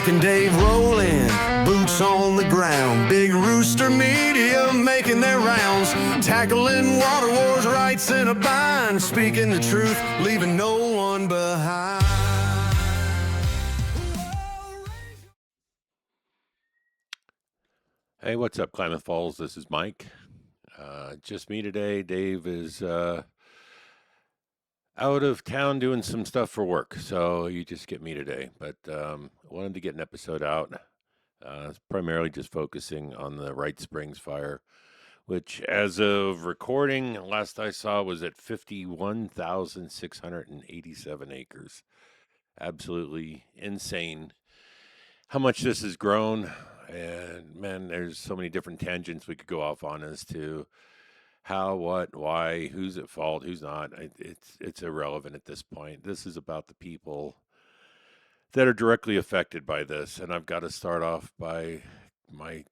Mike and Dave rolling, boots on the ground. Big Rooster Media making their rounds. Tackling water wars, Wright's in a bind. Speaking the truth, leaving no one behind. Hey, what's up, Klamath Falls? This is Mike. Just me today. Dave is out of town doing some stuff for work, so you just get me today. But wanted to get an episode out, primarily just focusing on the Wright Springs fire, which, as of recording, last I saw was at 51,687 acres. Absolutely insane how much this has grown. And man, there's so many different tangents we could go off on as to how, what, why, who's at fault, who's not. It's irrelevant at this point. This is about the people that are directly affected by this, and I've got to start off by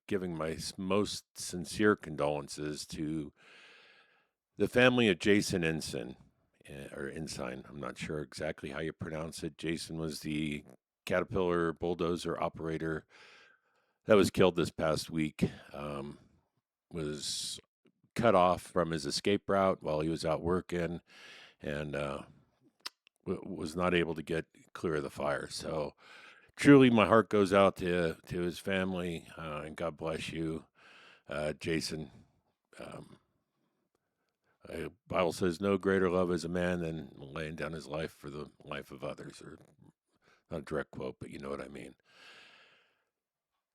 giving my most sincere condolences to the family of Jason Ensign, or Ensign. I'm not sure exactly how you pronounce it. Jason was the Caterpillar bulldozer operator that was killed this past week. Was cut off from his escape route while he was out working, and was not able to get clear of the fire. So truly, my heart goes out to his family, and God bless you, Jason. The Bible says no greater love as a man than laying down his life for the life of others. Or not a direct quote, but you know what I mean.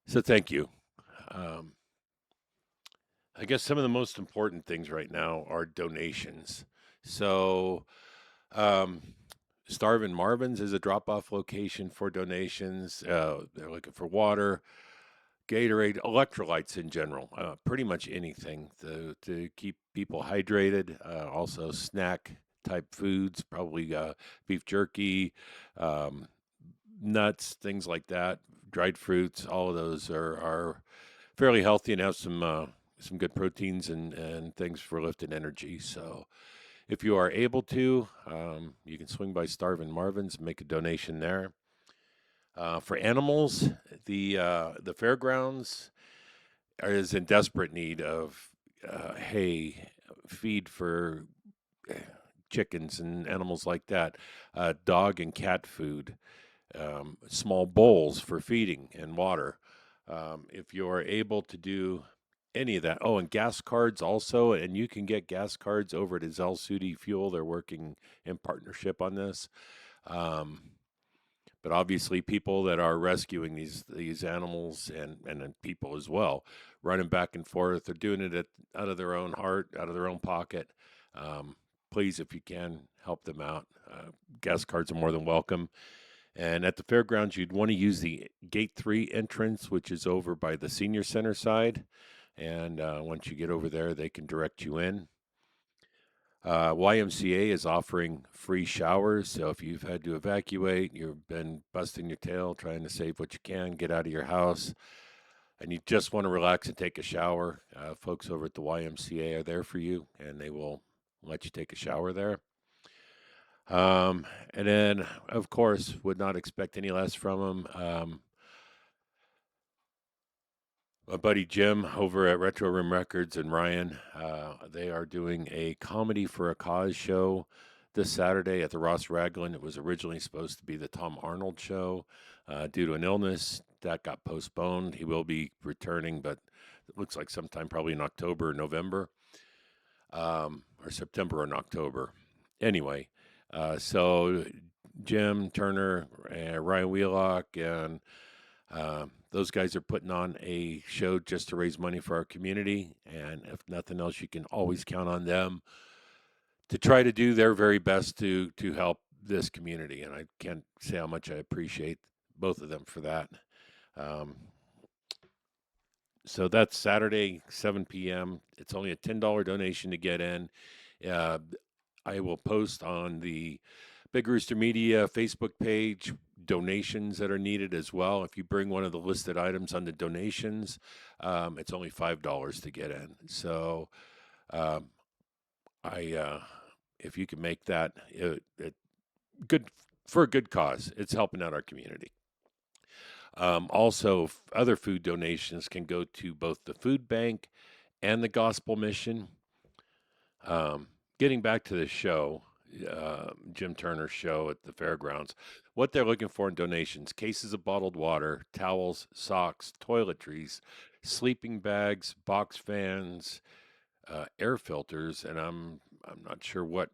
So thank you. I guess some of the most important things right now are donations. So, Starvin' Marvin's is a drop-off location for donations. They're looking for water, Gatorade, electrolytes in general, pretty much anything to keep people hydrated. Also, snack-type foods, probably beef jerky, nuts, things like that, dried fruits. All of those are fairly healthy and have some good proteins and things for lifting energy. So if you are able to, you can swing by Starvin' Marvin's and make a donation there. For animals, the fairgrounds is in desperate need of hay, feed for chickens and animals like that, dog and cat food, small bowls for feeding and water. If you are able to do any of that. Oh, and gas cards also, and you can get gas cards over at Azell Sudi Fuel. They're working in partnership on this. But obviously, people that are rescuing these animals and people as well, running back and forth, they're doing it out of their own heart, out of their own pocket. Please, if you can, help them out. Gas cards are more than welcome. And at the fairgrounds, you'd want to use the Gate 3 entrance, which is over by the Senior Center side. And once you get over there, they can direct you in. YMCA is offering free showers. So if you've had to evacuate, you've been busting your tail trying to save what you can, get out of your house, and you just want to relax and take a shower, folks over at the YMCA are there for you, and they will let you take a shower there. And then, of course, would not expect any less from them. My buddy Jim over at Retro Room Records and Ryan, they are doing a Comedy for a Cause show this Saturday at the Ross Raglan. It was originally supposed to be the Tom Arnold show. Due to an illness, that got postponed. He will be returning, but it looks like sometime probably in October or November, or September and October. Anyway, so Jim Turner, Ryan Wheelock, and those guys are putting on a show just to raise money for our community. And if nothing else, you can always count on them to try to do their very best to help this community. And I can't say how much I appreciate both of them for that. So that's Saturday, 7 p.m. It's only a $10 donation to get in. I will post on the Big Rooster Media Facebook page donations that are needed as well. If you bring one of the listed items on the donations, it's only $5 to get in. So if you can make that good for a good cause, it's helping out our community. Also, other food donations can go to both the food bank and the gospel mission. Um, Getting back to the show, Jim Turner's show at the fairgrounds, what they're looking for in donations: cases of bottled water, towels, socks, toiletries, sleeping bags, box fans, air filters, and I'm not sure what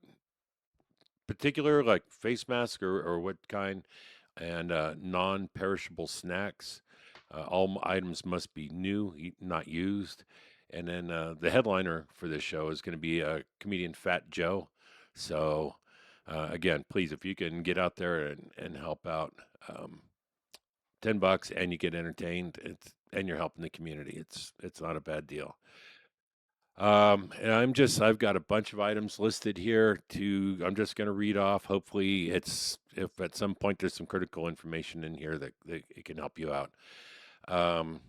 particular, like face mask or what kind, and non-perishable snacks. All items must be new, not used. And then the headliner for this show is going to be comedian Fat Joe. So again, please, if you can get out there and help out, um, $10 and you get entertained, and you're helping the community. It's not a bad deal. And I've got a bunch of items listed here I'm just going to read off. Hopefully if at some point there's some critical information in here that it can help you out. Um,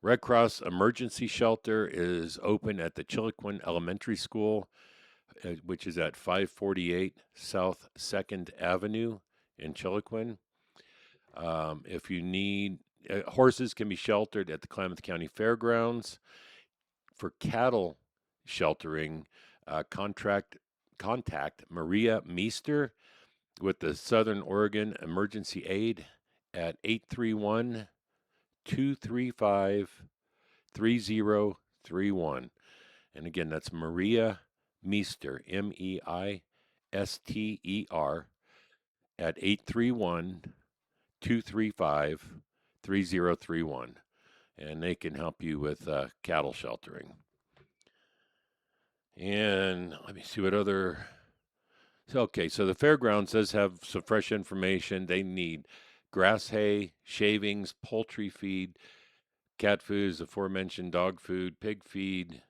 Red Cross Emergency Shelter is open at the Chiloquin Elementary School, which is at 548 South 2nd Avenue in Chiloquin. If you need, horses can be sheltered at the Klamath County Fairgrounds. For cattle sheltering, contact Maria Meester with the Southern Oregon Emergency Aid at 831 235 3031. And again, that's Maria Meester, Meister, at 831 235 3031. And they can help you with cattle sheltering. And let me see what other. Okay, so the fairgrounds does have some fresh information. They need grass hay, shavings, poultry feed, cat food, as aforementioned, dog food, pig feed,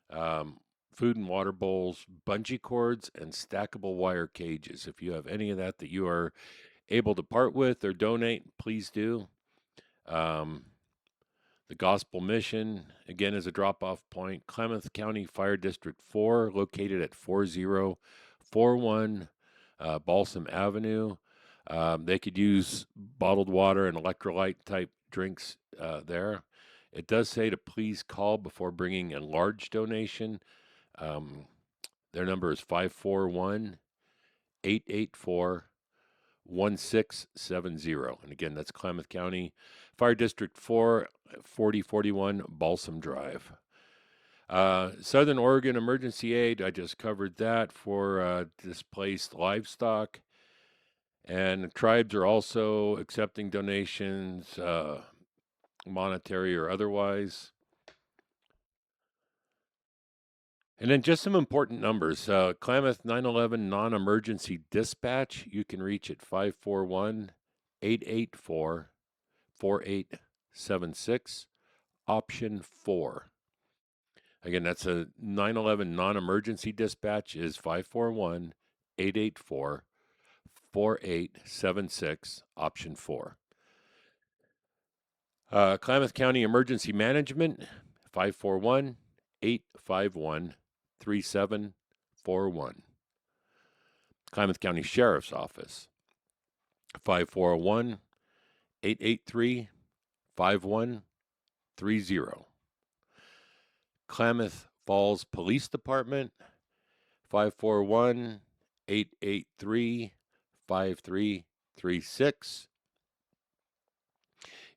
food and water bowls, bungee cords, and stackable wire cages. If you have any of that you are able to part with or donate, please do. The Gospel Mission, again, is a drop-off point. Klamath County Fire District 4, located at 4041 Balsam Avenue. They could use bottled water and electrolyte-type drinks there. It does say to please call before bringing a large donation. Their number is 541 884 1670. And again, that's Klamath County Fire District 4, 4041 Balsam Drive. Southern Oregon Emergency Aid, I just covered that for displaced livestock. And tribes are also accepting donations, monetary or otherwise. And then just some important numbers. Klamath 911 non-emergency dispatch, you can reach at 541 884 4876, option 4. Again, that's a 911 non-emergency dispatch is 541 884 4876, option 4. Klamath County Emergency Management, 541 851 3741. Klamath County Sheriff's Office, 541 883 5130. Klamath Falls Police Department, 541 883 5336.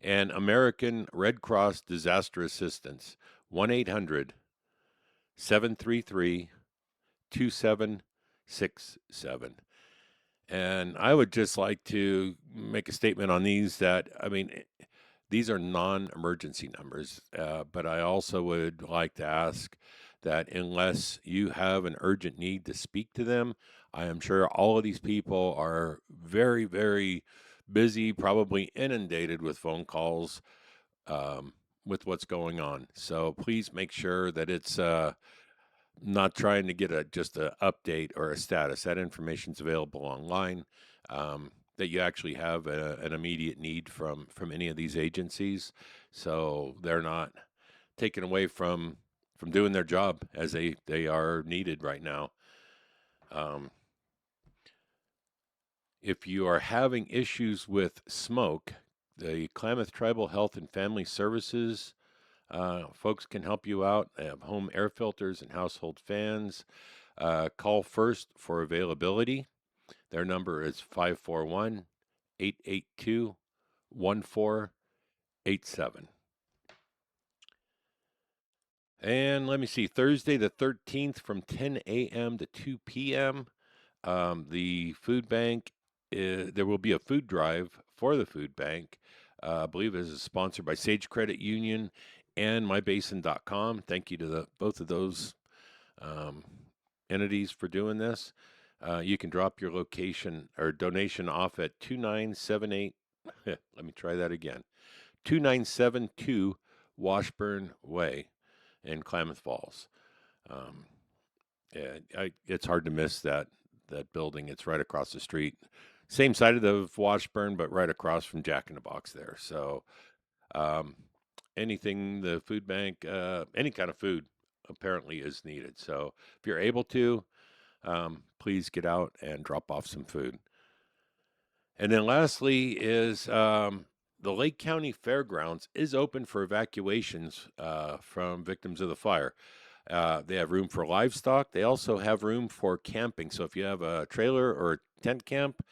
And American Red Cross Disaster Assistance, 1-800 733 2767. And I would just like to make a statement on these that, these are non-emergency numbers, but I also would like to ask that unless you have an urgent need to speak to them, I am sure all of these people are very, very busy, probably inundated with phone calls with what's going on. So please make sure that it's not trying to get just an update or a status. That information is available online. That you actually have an immediate need from any of these agencies, so they're not taken away from doing their job as they are needed right now. If you are having issues with smoke, the Klamath Tribal Health and Family Services folks can help you out. They have home air filters and household fans. Call first for availability. Their number is 541 882 1487. And let me see, Thursday the 13th from 10 a.m. to 2 p.m. The food bank, there will be a food drive for the food bank. I believe it is sponsored by Sage Credit Union and mybasin.com. Thank you to both of those um, entities for doing this. You can drop your location or donation off at 2978. Let me try that again. 2972 Washburn Way in Klamath Falls. Um, it's hard to miss that building. It's right across the street, same side of Washburn, but right across from Jack in the Box there. So um, anything the food bank, any kind of food apparently is needed. So if you're able to, please get out and drop off some food. And then lastly is the Lake County Fairgrounds is open for evacuations from victims of the fire. They have room for livestock. They also have room for camping. So if you have a trailer or a tent camp,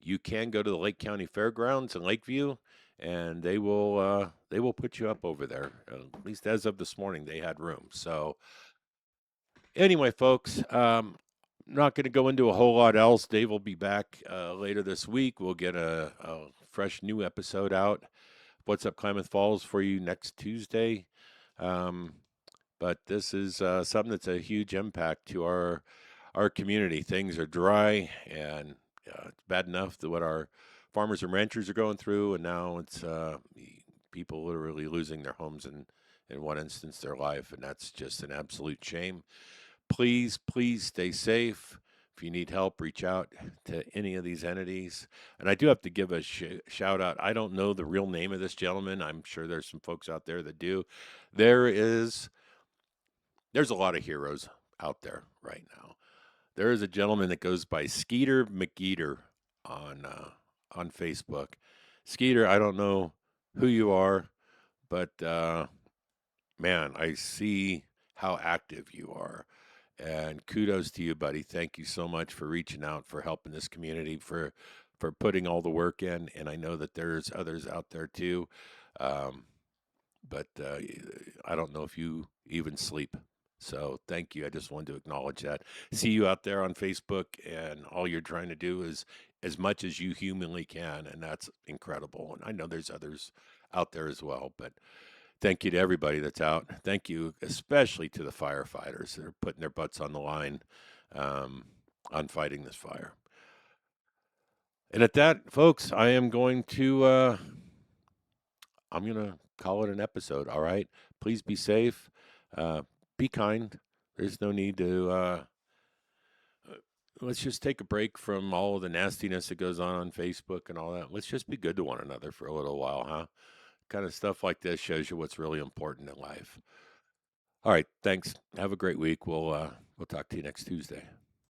you can go to the Lake County Fairgrounds in Lakeview, and they will put you up over there. At least as of this morning, they had room. So anyway, folks, not going to go into a whole lot else. Dave will be back later this week. We'll get a fresh new episode out. What's Up Klamath Falls for you next Tuesday. But this is something that's a huge impact to our community. Things are dry, and it's bad enough that what our farmers and ranchers are going through, and now it's people literally losing their homes and in one instance their life, and that's just an absolute shame. Please stay safe. If you need help, reach out to any of these entities. And I do have to give a shout out. I don't know the real name of this gentleman. I'm sure there's some folks out there that do. There's a lot of heroes out there right now. There is a gentleman that goes by Skeeter McGeeter on Facebook. Skeeter, I don't know who you are, but man, I see how active you are. And kudos to you, buddy. Thank you so much for reaching out, for helping this community, for putting all the work in. And I know that there's others out there too. But I don't know if you even sleep. So thank you. I just wanted to acknowledge that. See you out there on Facebook, and all you're trying to do is as much as you humanly can, and that's incredible. And I know there's others out there as well, but thank you to everybody that's out. Thank you especially to the firefighters that are putting their butts on the line on fighting this fire. And at that, folks, I'm going to call it an episode. All right. Please be safe. Be kind. There's no need to. Let's just take a break from all of the nastiness that goes on Facebook and all that. Let's just be good to one another for a little while, huh? Kind of stuff like this shows you what's really important in life. All right. Thanks. Have a great week. We'll talk to you next Tuesday.